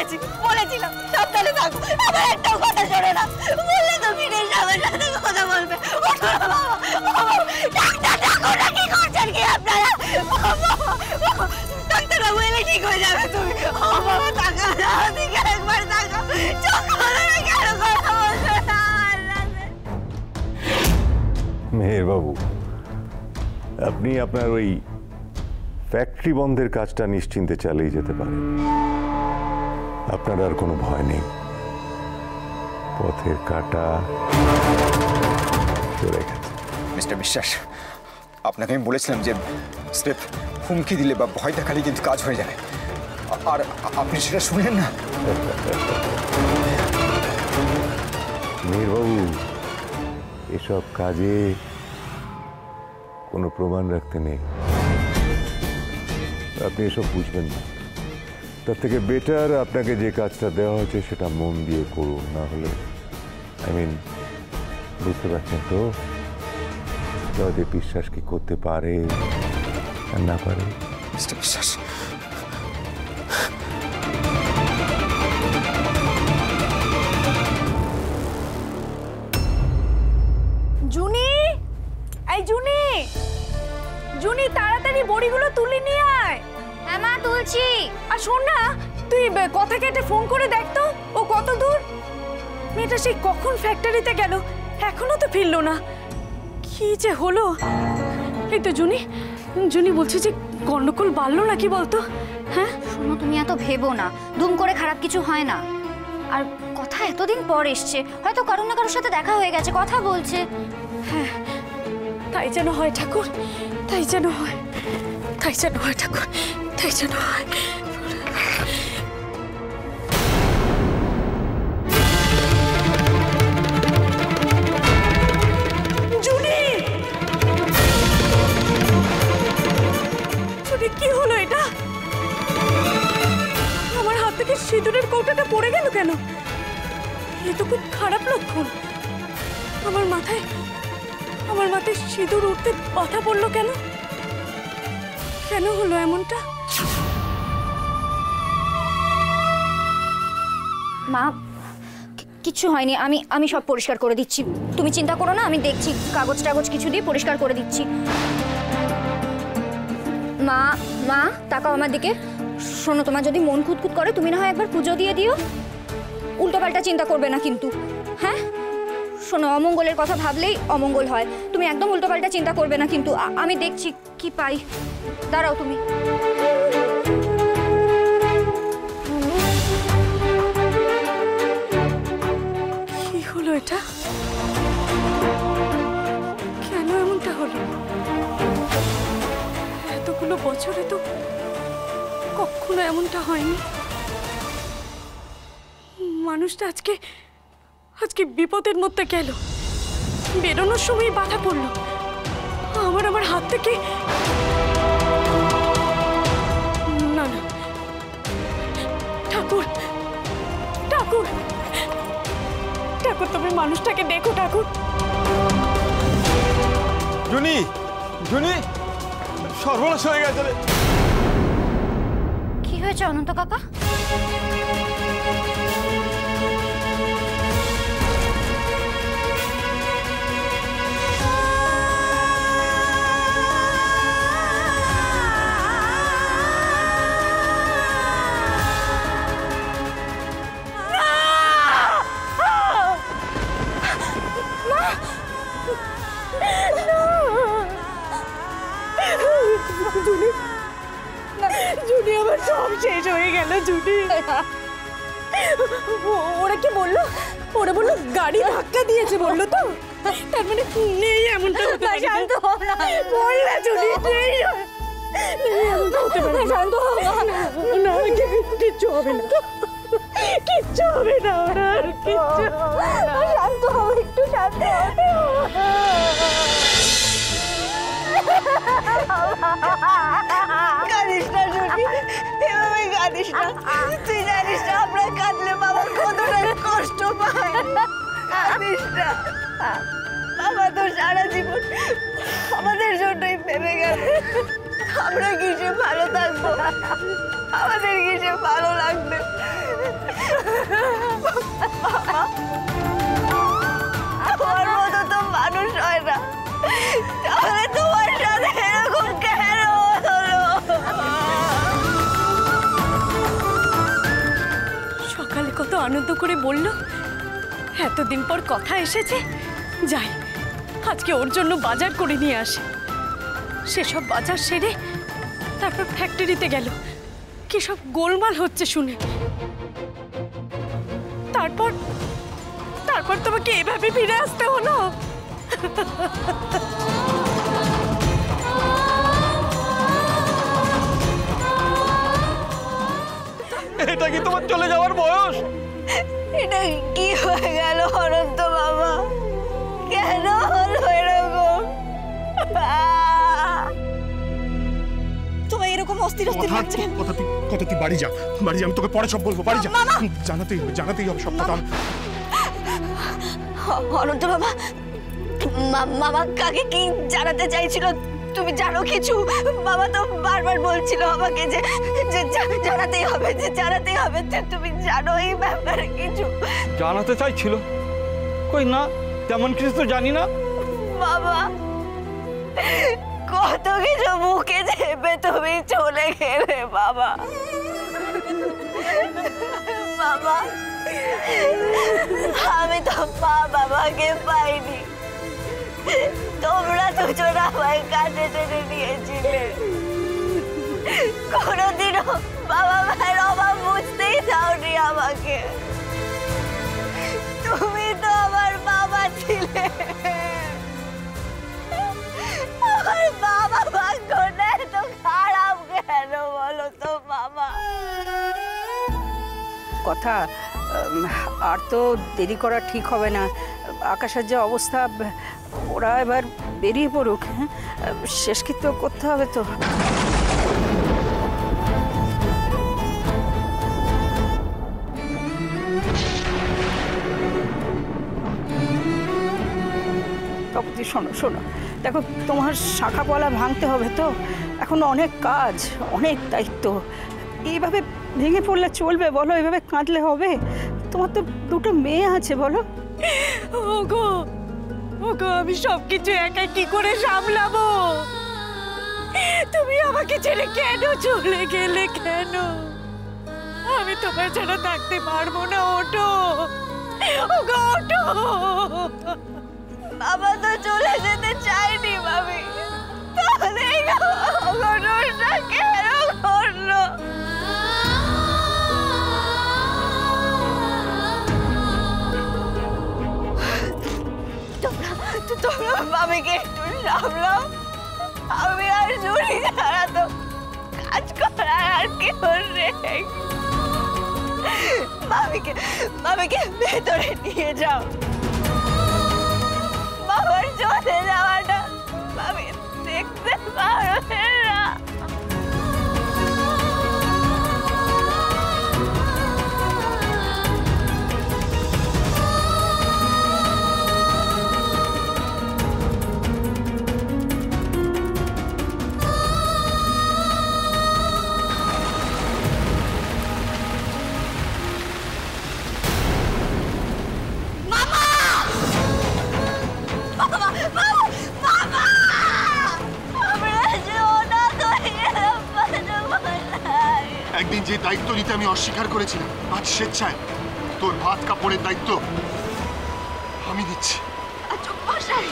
বলেছি, বলেছিলাম সাবধানে থাকো, আমার একটাও কথা শোনে না। বললে তো ফিরে আমার সাথে কথা বলবে। ডাক্তার ডাক্তার কি করছেন কি আপনারা? ডাক্তারবাবু এলে ঠিক হয়ে যাবে তুমি। ও বাবা টাকা দাও, দিকে একবার টাকা চোখ খোলে না কেন কথা বলছো না? মেহের বাবু, আপনি আপনার ওই ফ্যাক্টরি বন্ধের কাজটা নিশ্চিন্তে চালিয়ে যেতে পারেন। আপনার আর কোনো ভয় নেই। পথের কাঁটা চলে গেছে। মিস্টার বিশ্বাস, আপনাকে আমি বলেছিলাম যে স্রেফ হুমকি দিলে বা ভয় দেখালে কিন্তু কাজ হয়ে যাবে, আর আপনি সেটা শুনলেন না। মেহের বাবু, এসব কাজে কোনো প্রমাণ রাখতে নেই। আপনি এসব বুঝবেন না। তার থেকে বেটার আপনাকে যে কাজটা দেওয়া হয়েছে সেটা মন দিয়ে করুন, না হলে বুঝতে পারছেন তো জয়দেব বিশ্বাস কি করতে পারে আর না পারে। মিস্টার বিশ্বাস, জুনি, এই জুনি, জুনি তাড়াতাড়ি বড়িগুলো তুলে নিয়ে আয়। হ্যাঁ মা, তুলছি। আর শোন না, তুই কথা কেটে ফোন করে দেখ তো ও কত দূর। মেয়েটা সেই কখন ফ্যাক্টরিতে গেল, এখনো তো ফিরলো না। কি যে হলো। এই তো জুনি, জুনি বলছি যে গন্ডগোল বাড়লো নাকি বলতো? হ্যাঁ শোনো, তুমি এত ভেবো না, দুম করে খারাপ কিছু হয় না। আর কথা এতদিন পর এসছে, হয়তো কারোর না কারোর সাথে দেখা হয়ে গেছে, কথা বলছে। হ্যাঁ তাই যেন হয় ঠাকুর, তাই যেন হয়, তাই যেন হয় ঠাকুর, তাই যেন হয়। জুনি, জুনি কি হলো এটা? আমার হাত থেকে সিঁদুরের কৌটাটা পড়ে গেল কেন? এ তো খুব খারাপ লক্ষণ। আমার মাথায় সিঁদুর উঠতে বাধা পড়লো কেন? কেন হলো এমনটা? মা, কিচ্ছু হয়নি, আমি সব পরিষ্কার করে দিচ্ছি, তুমি চিন্তা করো না। আমি দেখছি, কাগজ টাগজ কিছু দিয়ে পরিষ্কার করে দিচ্ছি। মা, মা তাকাও আমার দিকে। শোনো, তোমার যদি মন খুঁতখুত করে তুমি না হয় একবার পুজো দিয়ে দিও। উল্টোপাল্টা চিন্তা করবে না কিন্তু, হ্যাঁ? শোনো, অমঙ্গলের কথা ভাবলেই অমঙ্গল হয়। তুমি একদম উল্টোপাল্টা চিন্তা করবে না কিন্তু। আমি দেখছি কি পাই। দাঁড়াও তুমি। কি হলো এটা? কেন এমনটা হলো? এতগুলো বছরে তো কখনো এমনটা হয়নি। মানুষটা আজকে বিপদের মধ্যে গেল, বেরোনোর সময় বাধা পড়লো। আমার হাত থেকে না না, ঠাকুর ঠাকুর ঠাকুর, তুমি মানুষটাকে দেখো ঠাকুর। জুনি, জুনি, সর্বনাশ হয়ে গেছে। কি হয়েছে অনন্ত কাকা? জুনি, আমার সব শেষ হয়ে গেল জুনি। ওরা কি বললো? ওরা বললো গাড়ি ধাক্কা দিয়েছে বললো তো? তার মানে নেই এমনটা হতে পারে। শান্ত হও না, বল না জুনি, নেই এমনটা হতে পারে। শান্ত হও না, কিচ্ছু হবে না, কিচ্ছু হবে না, ওরা আর কিচ্ছু। শান্ত হও, একটু শান্ত হও। কাঁদিস না জুনি, এভাবে কাঁদিস না। তুই জানিস না আমরা কাঁদলে বাবা কতটা কষ্ট পায়। কাঁদিস না, বাবা তো সারা জীবন আমাদের জন্যই ভেবে গেল। আমরা কিসে ভালো থাকবো, আমাদের কিসে ভালো লাগবে। তোমার মতো তো মানুষ হয় না, তাহলে তোমার সাথে এরকম কেন হলো? সকালে কত আনন্দ করে বললো, এতদিন পর কথা এসেছে, যাই আজকে ওর জন্য বাজার করে নিয়ে আসে। সেসব বাজার সেরে তারপর ফ্যাক্টরিতে গেল, কি সব গোলমাল হচ্ছে শুনে। তারপর তারপর তোমাকে এভাবে ফিরে আসতে হলো। এটা কি তোমার চলে যাওয়ার বয়স? এটা কি হয়ে গেল অনন্ত বাবা? কেন হলো এরকম? তোমায় এরকম অস্থির অস্থির লাগছে কেন? কথা তুই বাড়ি যা, আমি তোকে পরে সব বলবো, বাড়ি যা। জানাতেই হবে সব কথা। অনন্ত বাবা, মামা কাকে কি জানাতে চাইছিল তুমি জানো কিছু? বাবা তো বারবার বলছিল আমাকে যে জানাতেই হবে, যে জানাতেই হবে। তুমি জানো এই ব্যাপারে কিছু? জানাতে চাইছিল? কই না, তেমন কিছু তো জানি না। বাবা, কত কিছু মুখে চেপে তুমি চলে গেলে বাবা। বাবা, আমি তো মা বাবাকে পাইনি, তোমরা দুজন আমায় কাছে টেনে নিয়েছিলে। কোনোদিনও বাবা মায়ের অভাব বুঝতেই দাওনি আমাকে। তুমি তো আমার বাবা ছিলে। আমার বাবা ভাগ্যটা এত খারাপ কেন বলো তো বাবা? কথা আর তো দেরি করা ঠিক হবে না। আকাশের যে অবস্থা, ওরা এবার বেরিয়ে পড়ুক। হ্যাঁ, শেষকৃত্য করতে হবে তো। তপতি শোনো শোনো, দেখো তোমার শাখা পলা ভাঙতে হবে তো, এখন অনেক কাজ, অনেক দায়িত্ব। এইভাবে ভেঙে পড়লে চলবে বলো? এইভাবে কাঁদলে হবে? তোমার তো দুটো মেয়ে আছে বলো। ওগো ওগো, আমি সবকিছু একা কি করে সামলাবো? তুমি আমাকে ছেড়ে কেন চলে গেলে? কেন? আমি তোমার ছাড়া থাকতে পারবো না। ওঠো ওগো, ওঠো। বাবা তো চলে যেতে চাইনি ভাবি, তাহলে এই ঘটনাটা কেন ঘটলো? তোমরা মামিকে একটু সামলাও। আমি আর জুড়ি ছাড়া তো কাজ করার আর কেউ নেই। মামিকে ভেতরে নিয়ে যাও। বাবার চলে যাওয়াটা মামি দেখতে পারবে না। একদিন যে দায়িত্ব নিতে আমি অস্বীকার করেছিলাম, আজ স্বেচ্ছায় তোর ভাত কাপড়ের দায়িত্ব আমি দিচ্ছি। চুপ বসাই